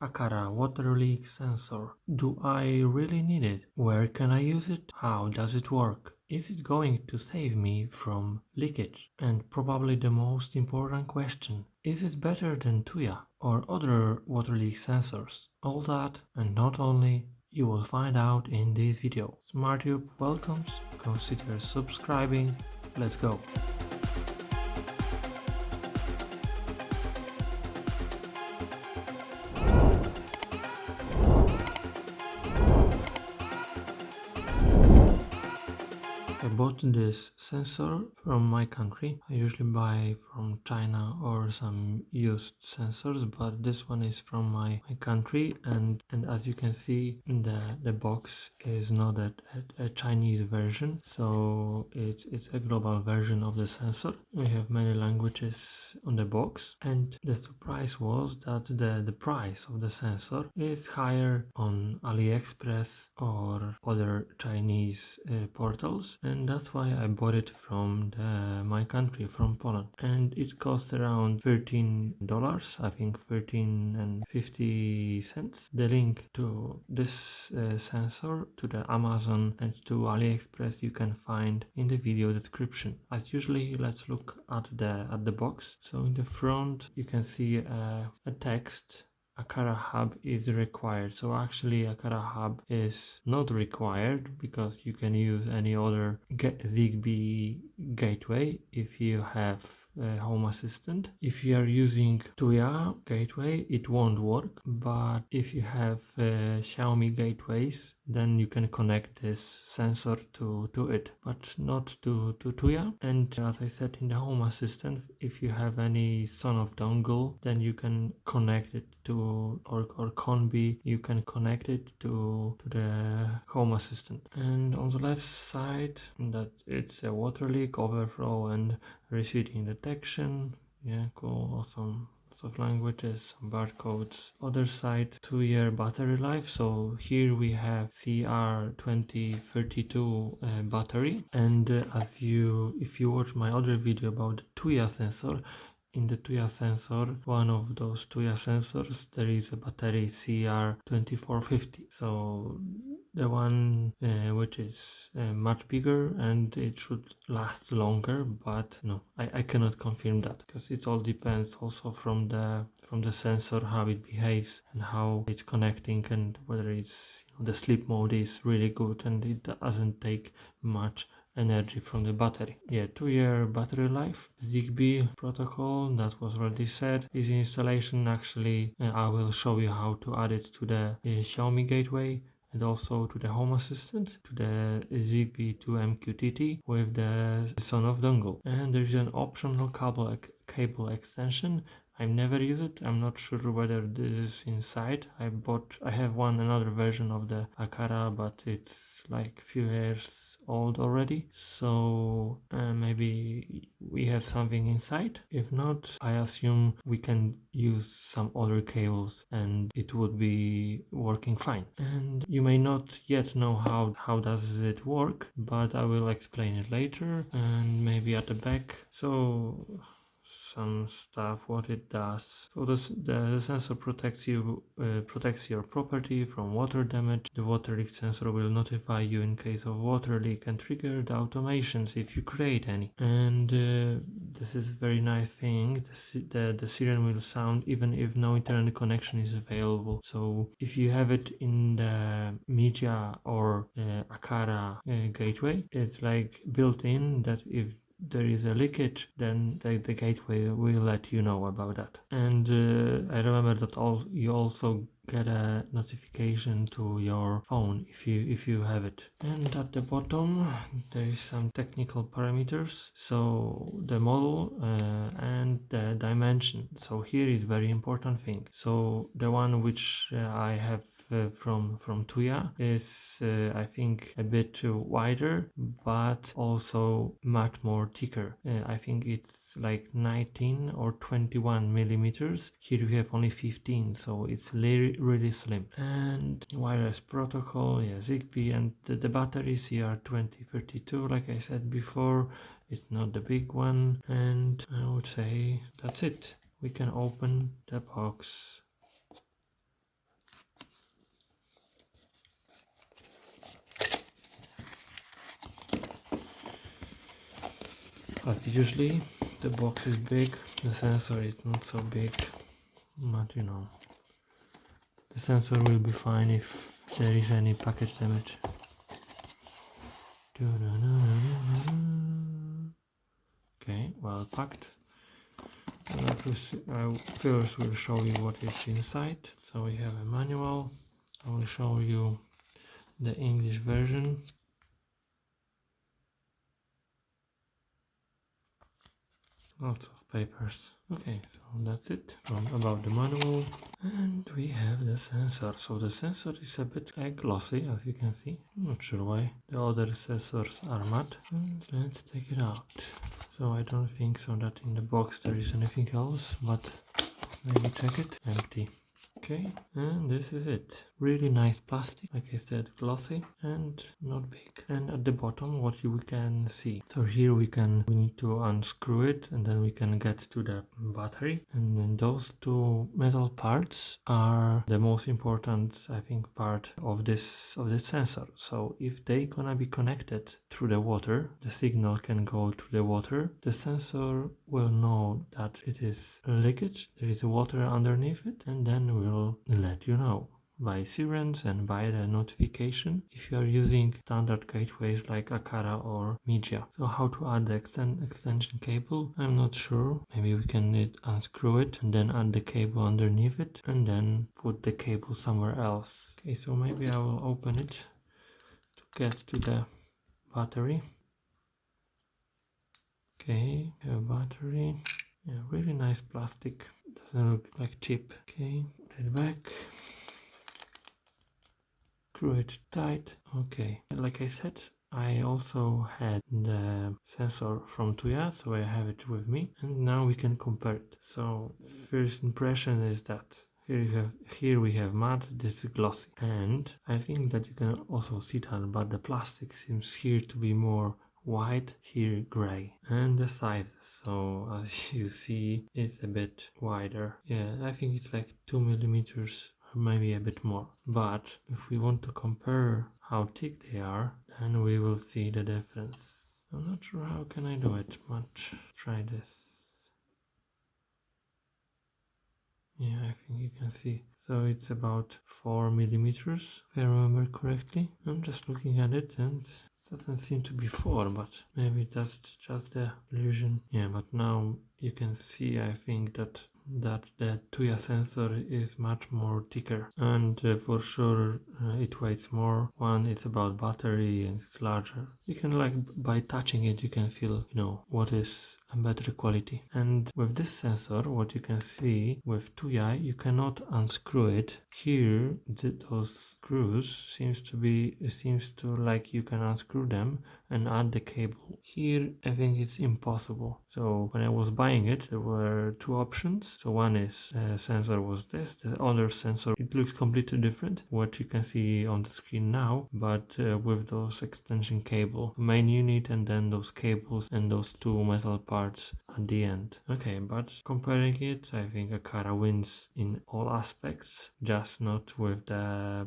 Aqara Water Leak Sensor. Do I really need it? Where can I use it? How does it work? Is it going to save me from leakage? And probably the most important question, is it better than Tuya or other water leak sensors? All that and not only you will find out in this video. SmartTube welcomes, consider subscribing, let's go. I bought this sensor from my country. I usually buy from China or some used sensors, but this one is from my country, and as you can see, the box is not a Chinese version, so it's a global version of the sensor. We have many languages on the box, and the surprise was that the price of the sensor is higher on AliExpress or other Chinese portals, and that's why I bought it from my country, from Poland, and it cost around $13, I think 13.50. The link to this sensor, to the Amazon and to AliExpress, you can find in the video description. As usually, let's look at the box. So in the front you can see a text. Aqara Hub is required. So actually Aqara Hub is not required because you can use any other Zigbee gateway if you have Home Assistant. If you are using Tuya gateway, it won't work, but if you have Xiaomi gateways, then you can connect this sensor to it, but not to Tuya. And as I said, in the Home Assistant, if you have any son of dongle, then you can connect it to or Conbi, you can connect it to the Home Assistant. And on the left side, that it's a water leak, overflow and receding detection. Yeah, cool, awesome. Of languages, some barcodes. Other side, 2-year battery life. So here we have CR2032 battery, and if you watch my other video about the Tuya sensor, in the Tuya sensor, one of those Tuya sensors, there is a battery CR2450. So the one which is much bigger, and it should last longer, but no, I cannot confirm that because it all depends also from the sensor, how it behaves and how it's connecting, and whether it's the sleep mode is really good and it doesn't take much energy from the battery. Yeah, 2-year battery life. Zigbee protocol, that was already said. This installation, actually I will show you how to add it to the Xiaomi gateway and also to the Home Assistant, to the Zigbee to MQTT with the son of dongle. And there is an optional cable extension. I've never used it. I'm not sure whether this is inside. I have another version of the Aqara, but it's like a few years old already. So maybe we have something inside. If not, I assume we can use some other cables and it would be working fine. And you may not yet know how does it work, but I will explain it later, and maybe at the back. So some stuff, what it does. So the sensor protects your property from water damage. The water leak sensor will notify you in case of water leak and trigger the automations if you create any. And this is a very nice thing. The siren will sound even if no internet connection is available. So if you have it in the Mijia or Aqara gateway, it's like built in that if there is a leakage, then the gateway will let you know about that. And I remember that you also get a notification to your phone if you have it. And at the bottom there is some technical parameters, so the model and the dimension. So here is very important thing. So the one which I have from Tuya is I think a bit wider, but also much more thicker. I think it's like 19 or 21 millimeters. Here we have only 15, so it's really slim. And wireless protocol, yeah, Zigbee, and the battery CR2032, like I said before, it's not the big one. And I would say that's it. We can open the box. as usually the box is big, the sensor is not so big, but you know, the sensor will be fine if there is any package damage. Okay, well packed. I first will show you what is inside. So we have a manual. I will show you the English version. Lots of papers. Okay, so that's it about the manual. And we have the sensor. So the sensor is a bit glossy, as you can see. I'm not sure why. The other sensors are matte. And let's take it out. So I don't think so that in the box there is anything else, but maybe check it. Empty. Okay, and this is it. Really nice plastic, like I said, glossy and not big. And at the bottom what you can see. So here we need to unscrew it, and then we can get to the battery. And then those two metal parts are the most important, I think, part of this sensor. So if they gonna be connected through the water, the signal can go through the water. The sensor will know that it is leakage, there is water underneath it, and then will let you know by sirens and by the notification if you are using standard gateways like Aqara or Mijia. So how to add the extension cable, I'm not sure. Maybe we can unscrew it and then add the cable underneath it and then put the cable somewhere else. Okay, so maybe I will open it to get to the battery. Okay, a battery. Yeah, really nice plastic. Doesn't look like cheap. Okay, put it back. Screw it tight. Okay, like I said, I also had the sensor from Tuya, so I have it with me, and now we can compare it. So first impression is that here we have matte, this is glossy, and I think that you can also see that, but the plastic seems here to be more white, here gray, and the sizes, so as you see it's a bit wider. Yeah, I think it's like 2 millimeters, maybe a bit more. But if we want to compare how thick they are, then we will see the difference. I'm not sure how can I do it, but try this. Yeah, I think you can see. So it's about 4 millimeters, if I remember correctly. I'm just looking at it and it doesn't seem to be 4, but maybe that's just the illusion. Yeah, but now you can see, I think that the Tuya sensor is much more thicker, and for sure it weighs more. One, it's about battery and it's larger. You can, like, by touching it you can feel, you know, what is a better quality. And with this sensor, what you can see with Tuya, you cannot unscrew it. Here those screws seems to like you can unscrew them and add the cable. Here I think it's impossible. So when I was buying it, there were two options. So one is sensor was this, the other sensor, it looks completely different what you can see on the screen now, but with those extension cable, main unit, and then those cables and those two metal parts at the end. Okay, but comparing it, I think Aqara wins in all aspects, just not with the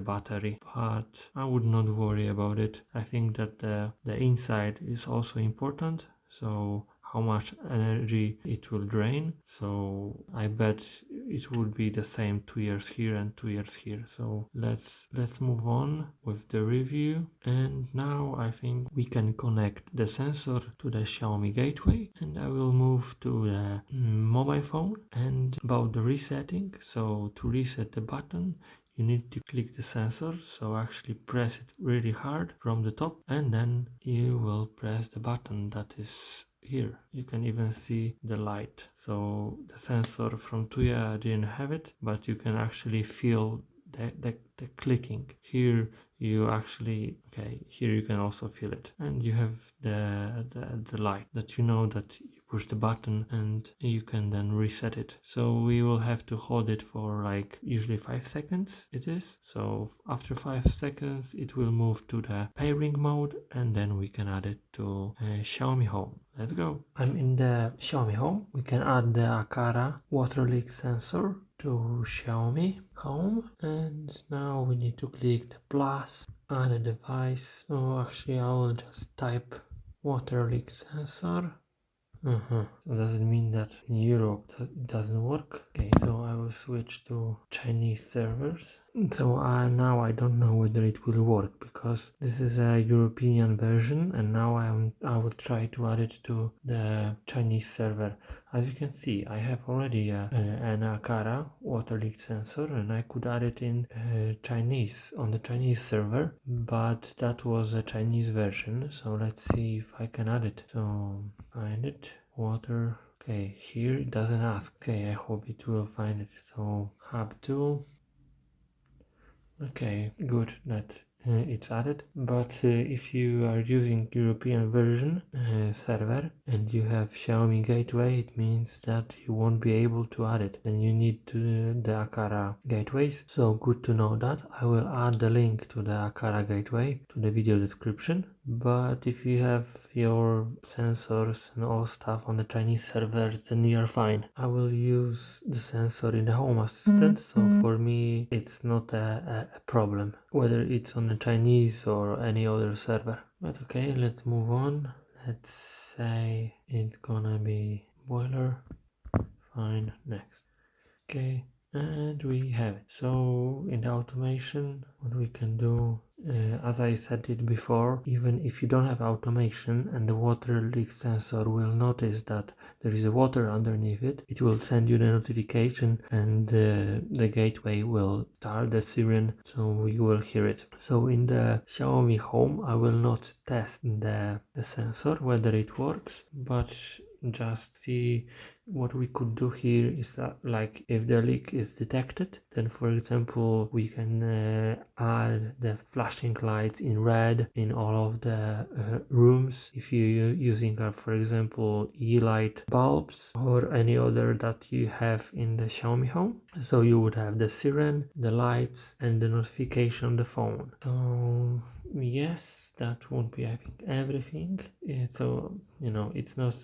battery, but I would not worry about it. I think that the inside is also important, so how much energy it will drain. So I bet it would be the same 2 years here and 2 years here. So let's move on with the review. And now I think we can connect the sensor to the Xiaomi gateway, and I will move to the mobile phone. And about the resetting, so to reset the button, you need to click the sensor, so actually press it really hard from the top, and then you will press the button that is here. You can even see the light. So the sensor from Tuya didn't have it, but you can actually feel the clicking. Here you actually, okay, here you can also feel it, and you have the light that you know that you push the button and you can then reset it. So we will have to hold it for like usually 5 seconds it is. So after 5 seconds it will move to the pairing mode, and then we can add it to Xiaomi Home. Let's go. I'm in the Xiaomi Home. We can add the Aqara Water Leak Sensor to Xiaomi Home, and now we need to click the plus, add a device. So actually I will just type water leak sensor, So does it mean that in Europe it doesn't work? Okay, so I will switch to Chinese servers. So now I don't know whether it will work, because this is a European version, and now I will try to add it to the Chinese server. As you can see, I have already an Aqara Water Leak Sensor, and I could add it in Chinese on the Chinese server, but that was a Chinese version. So let's see if I can add it. So find it, water. Okay, here it doesn't ask. Okay, I hope it will find it. So hub tool. Okay, good that it's added. But if you are using European version server and you have Xiaomi Gateway, it means that you won't be able to add it. Then you need to the Aqara gateways. So good to know that. I will add the link to the Aqara gateway to the video description. But if you have your sensors and all stuff on the Chinese servers, then you are fine. I will use the sensor in the Home Assistant, so for me it's not a problem whether it's on the Chinese or any other server. But okay, let's move on. Let's say it's gonna be boiler. Fine, next. Okay, and we have it. So in the automation, what we can do, as I said it before, even if you don't have automation and the water leak sensor will notice that there is a water underneath it, it will send you the notification, and the gateway will start the siren, so you will hear it. So in the Xiaomi Home, I will not test the sensor whether it works, but just see what we could do here is that, like, if the leak is detected, then for example we can add the flashing lights in red in all of the rooms if you're using for example E-light bulbs or any other that you have in the Xiaomi Home. So you would have the siren, the lights, and the notification on the phone. So yes, that won't be, I think, everything. So you know, it's not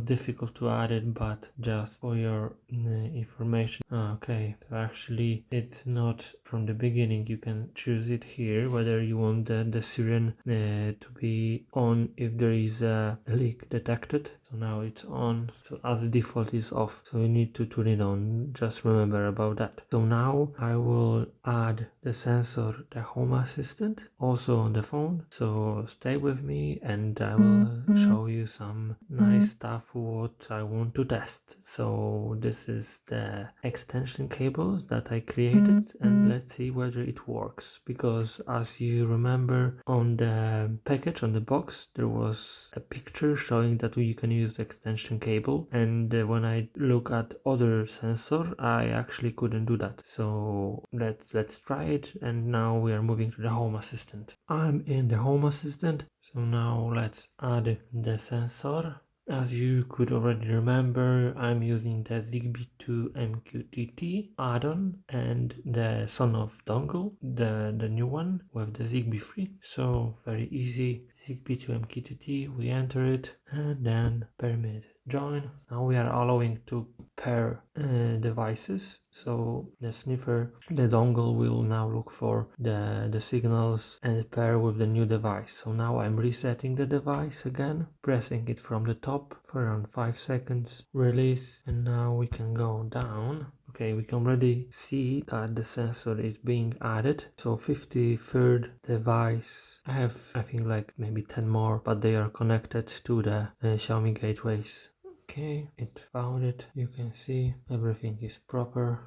difficult to add it, but just for your information. Okay, so actually it's not from the beginning. You can choose it here whether you want the siren to be on if there is a leak detected. So now it's on, so as the default is off, so you need to turn it on. Just remember about that. So now I will add the sensor, the Home Assistant, also on the phone. So stay with me and I will show you some nice stuff what I want to test. So this is the extension cable that I created, and let's see whether it works, because as you remember, on the package, on the box, there was a picture showing that you can use extension cable, and when I look at other sensor, I actually couldn't do that. So let's try it, and now we are moving to the Home Assistant. I'm in the Home Assistant, so now let's add the sensor. As you could already remember, I'm using the Zigbee to MQTT add-on and the Sonoff dongle, the new one with the Zigbee free. So very easy. Zigbee to MQTT, we enter it and then permit join. Now we are allowing to pair devices. So the sniffer, the dongle will now look for the signals and pair with the new device. So now I'm resetting the device again, pressing it from the top for around 5 seconds, release, and now we can go down. Okay, we can already see that the sensor is being added. So 53rd device. I have, I think, like maybe 10 more, but they are connected to the Xiaomi gateways. Okay, it found it. You can see everything is proper.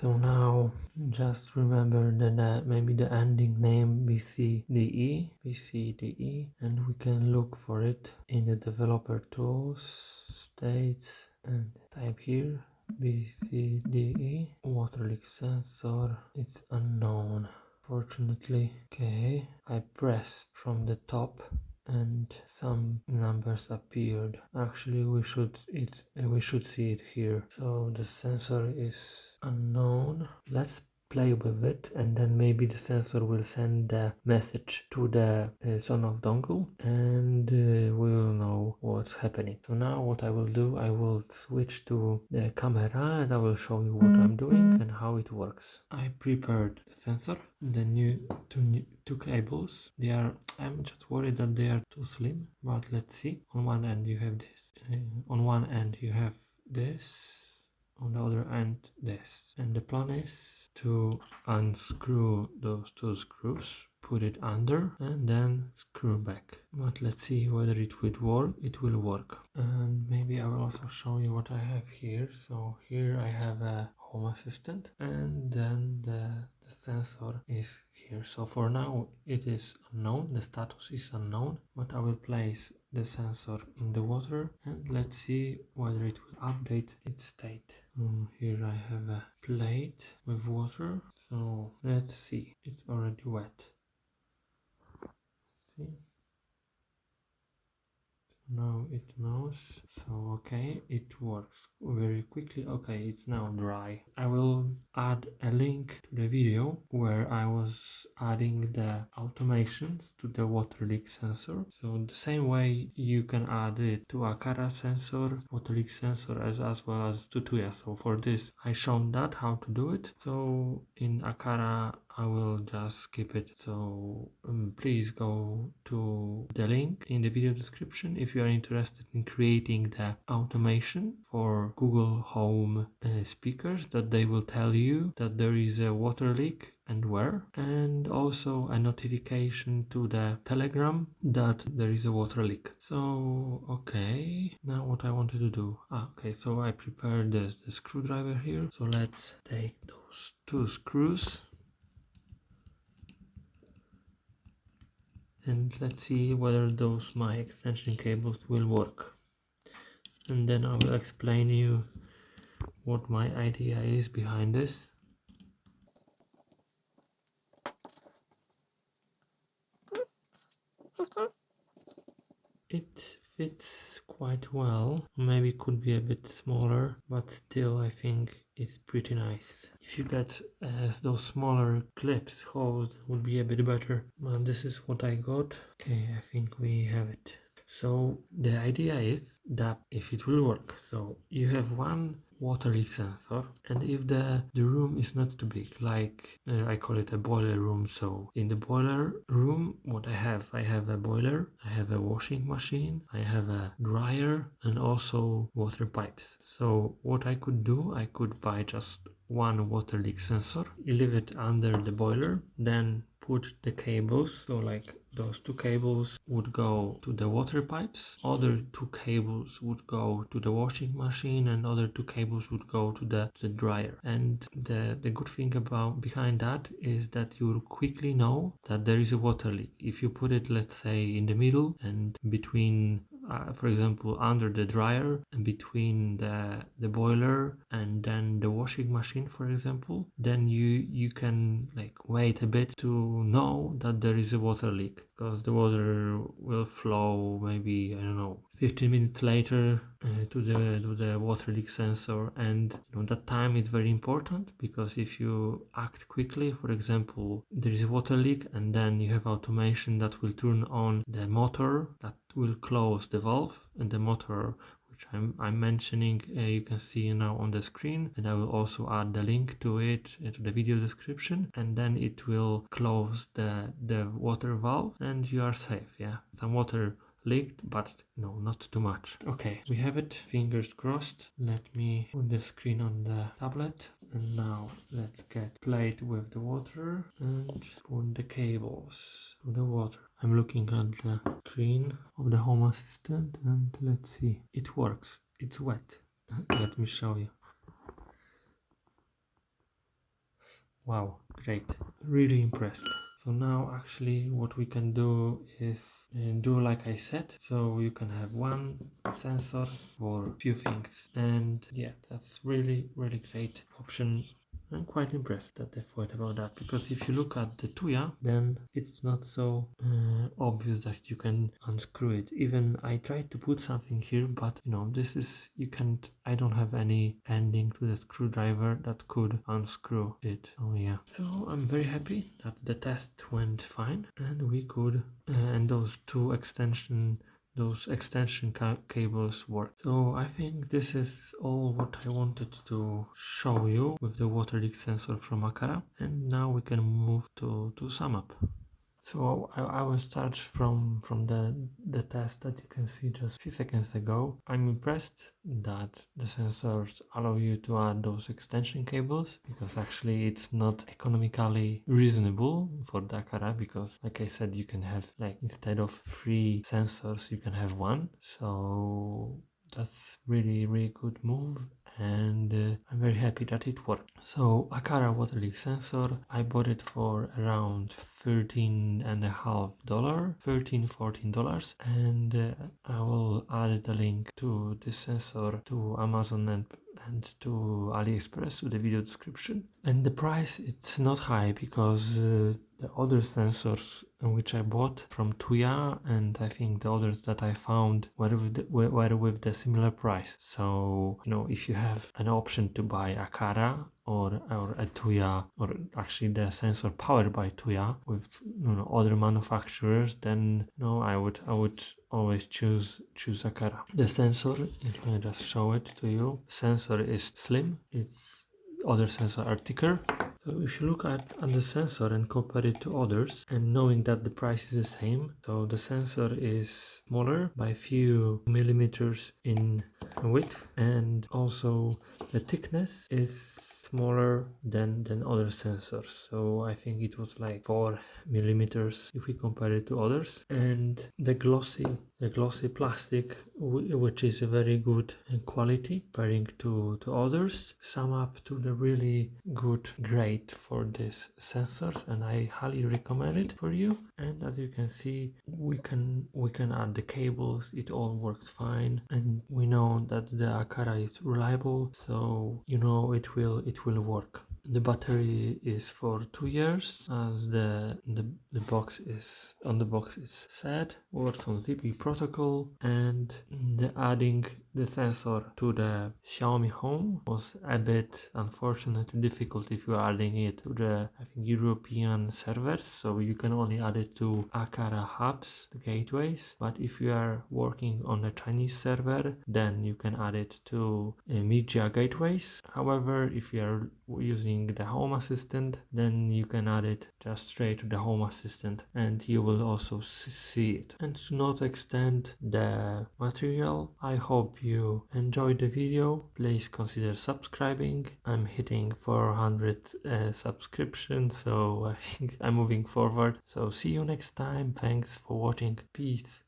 So now just remember that maybe the ending name BCDE, and we can look for it in the developer tools, states, and type here BCDE, water leak sensor. It's unknown, fortunately. Okay, I pressed from the top and some numbers appeared. Actually we should see it here. So the sensor is unknown. Let's play with it, and then maybe the sensor will send the message to the Sonoff dongle, and we will know what's happening. So now what I will do, I will switch to the camera and I will show you what I'm doing and how it works. I prepared the sensor, the two cables. I'm just worried that they are too slim, but let's see. On one end you have this on one end you have this, on the other end this, and the plan is to unscrew those two screws, put it under, and then screw back. But let's see whether it would work. It will work. And maybe I will also show you what I have here. So here I have a Home Assistant, and then the sensor is here. So for now it is unknown, the status is unknown, but I will place the sensor in the water and let's see whether it will update its state. Here I have a plate with water, so let's see. It's already wet. Let's see. Now it knows, so okay, it works very quickly. Okay, it's now dry. I will add a link to the video where I was adding the automations to the water leak sensor. So the same way you can add it to Aqara sensor, water leak sensor, as well as to Tuya. So for this I shown that how to do it. So in Aqara I will just skip it. So please go to the link in the video description if you are interested in creating the automation for Google Home speakers, that they will tell you that there is a water leak and where, and also a notification to the Telegram that there is a water leak. So okay, now what I wanted to do, okay, so I prepared the screwdriver here. So let's take those two screws and let's see whether those my extension cables will work, and then I will explain you what my idea is behind this. It fits quite well, maybe could be a bit smaller, but still I think it's pretty nice. If you get those smaller clips, holes would be a bit better, but this is what I got. Okay, I think we have it. So the idea is that if it will work, so you have one water leak sensor, and if the room is not too big, like I call it a boiler room. So in the boiler room, what I have a boiler, I have a washing machine, I have a dryer, and also water pipes. So what I could do, I could buy just one water leak sensor, leave it under the boiler, then put the cables, so like those two cables would go to the water pipes, other two cables would go to the washing machine, and other two cables would go to the dryer. And the good thing behind that is that you'll quickly know that there is a water leak. If you put it, let's say, in the middle and between for example under the dryer and between the boiler and then the washing machine, for example, then you can like wait a bit to know that there is a water leak, because the water will flow maybe, I don't know, 15 minutes later to the water leak sensor. And that time is very important, because if you act quickly, for example, there is a water leak and then you have automation that will turn on the motor that will close the valve, and the motor which I'm mentioning you can see now on the screen, and I will also add the link to it to the video description, and then it will close the water valve and you are safe. Yeah, some water leaked, but no, not too much. Okay, we have it, fingers crossed. Let me put the screen on the tablet, and now let's get plate with the water and put the cables to the water. I'm looking at the screen of the Home Assistant and let's see, it works, it's wet. Let me show you. Wow, great, really impressed. So now actually what we can do is do like I said. So you can have one sensor for a few things, and yeah, that's really great option. I'm quite impressed that they thought about that, because if you look at the Tuya, then it's not so obvious that you can unscrew it. Even I tried to put something here, but this is, you can't, I don't have any ending to the screwdriver that could unscrew it. Oh yeah, so I'm very happy that the test went fine and we could and those extension cables work. So I think this is all what I wanted to show you with the water leak sensor from Aqara, and now we can move to sum up. So I will start from the test that you can see just a few seconds ago. I'm impressed that the sensors allow you to add those extension cables, because actually it's not economically reasonable for the Aqara, because like I said, you can have, like, instead of 3 sensors you can have 1. So that's really good move, and I'm very happy that it worked. So Aqara Water Leak Sensor, I bought it for around $13.50, $14, and I will add the link to this sensor to Amazon and to AliExpress to the video description. And the price, it's not high, because the other sensors which I bought from Tuya, and I think the others that I found were with the similar price. So, you know, if you have an option to buy Aqara or a Tuya, or actually the sensor powered by Tuya with, you know, other manufacturers, then, you know, I would always choose Aqara. The sensor, let me just show it to you. Sensor is slim. Its other sensors are thicker. So if you look at the sensor and compare it to others, and knowing that the price is the same, so the sensor is smaller by a few millimeters in width, and also the thickness is smaller than other sensors. So I think it was like 4 millimeters if we compare it to others. And the glossy plastic, which is a very good quality comparing to others, sum up to the really good grade for these sensors, and I highly recommend it for you. And as you can see, we can add the cables, it all works fine, and we know that the Aqara is reliable, so you know it will work. The battery is for 2 years, as the box is on the box is said, works on Zigbee protocol, and the adding the sensor to the Xiaomi Home was a bit unfortunate, difficult if you are adding it to the, I think, European servers, so you can only add it to Aqara hubs, the gateways. But if you are working on a Chinese server, then you can add it to Mijia gateways. However, if you are using the Home Assistant, then you can add it just straight to the Home Assistant, and you will also see it. And to not extend the material, I hope you enjoyed the video. Please consider subscribing. I'm hitting 400 subscriptions, so I think I'm moving forward. So see you next time. Thanks for watching. Peace.